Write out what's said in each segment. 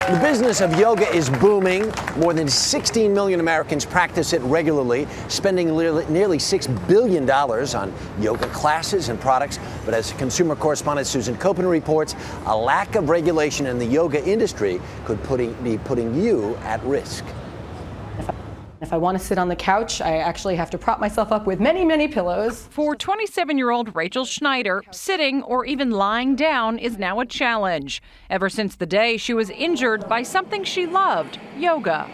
The business of yoga is booming. More than 16 million Americans practice it regularly, spending nearly $6 billion on yoga classes and products. But as consumer correspondent Susan Koeppen reports, a lack of regulation in the yoga industry could be putting you at risk. If I want to sit on the couch, I actually have to prop myself up with many, many pillows. For 27-year-old Rachel Schneider, sitting or even lying down is now a challenge. Ever since the day she was injured by something she loved, yoga.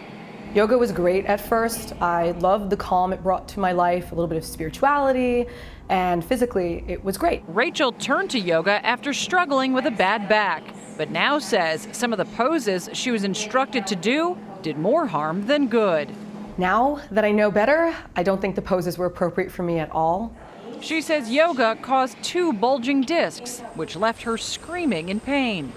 Yoga was great at first. I loved the calm it brought to my life, a little bit of spirituality, and physically it was great. Rachel turned to yoga after struggling with a bad back, but now says some of the poses she was instructed to do did more harm than good. Now that I know better, I don't think the poses were appropriate for me at all. She says yoga caused 2 bulging discs, which left her screaming in pain.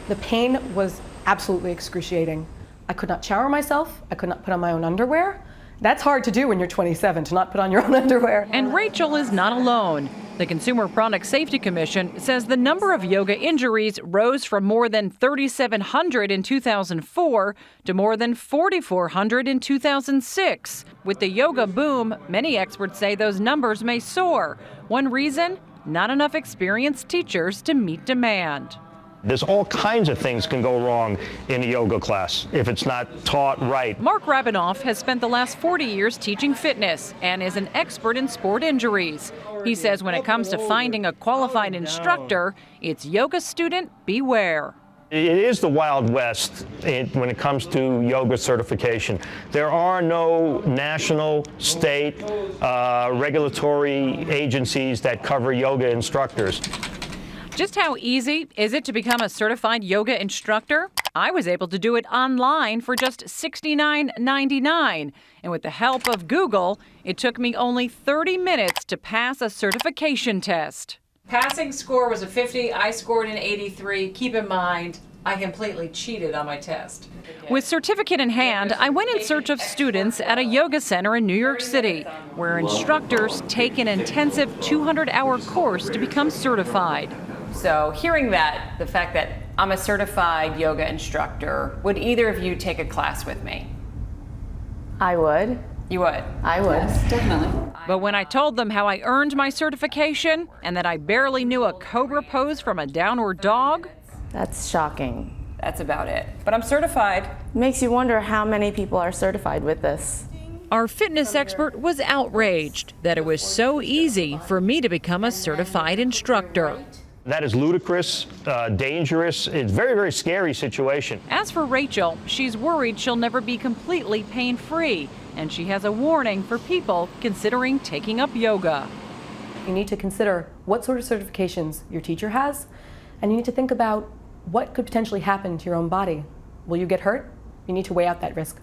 The pain was absolutely excruciating. I could not shower myself. I could not put on my own underwear. That's hard to do when you're 27, to not put on your own underwear. And Rachel is not alone. The Consumer Product Safety Commission says the number of yoga injuries rose from more than 3,700 in 2004 to more than 4,400 in 2006. With the yoga boom, many experts say those numbers may soar. One reason? Not enough experienced teachers to meet demand. There's all kinds of things can go wrong in a yoga class if it's not taught right. Mark Rabinoff has spent the last 40 years teaching fitness and is an expert in sport injuries. He says when it comes to finding a qualified instructor, it's yoga student beware. It is the Wild West when it comes to yoga certification. There are no national, state, regulatory agencies that cover yoga instructors. Just how easy is it to become a certified yoga instructor? I was able to do it online for just $69.99. And with the help of Google, it took me only 30 minutes to pass a certification test. Passing score was a 50. I scored an 83. Keep in mind, I completely cheated on my test. With certificate in hand, I went in search of students at a yoga center in New York City, where instructors take an intensive 200-hour course to become certified. So hearing that, the fact that I'm a certified yoga instructor, would either of you take a class with me? I would. You would? I would. Yes, definitely. But when I told them how I earned my certification and that I barely knew a cobra pose from a downward dog, That's shocking. that's about it. But I'm certified. Makes you wonder how many people are certified with this. Our fitness expert was outraged that it was so easy for me to become a certified instructor. That is ludicrous, dangerous. It's a very, very scary situation. As for Rachel, she's worried she'll never be completely pain-free, and she has a warning for people considering taking up yoga. You need to consider what sort of certifications your teacher has, and you need to think about what could potentially happen to your own body. Will you get hurt? You need to weigh out that risk.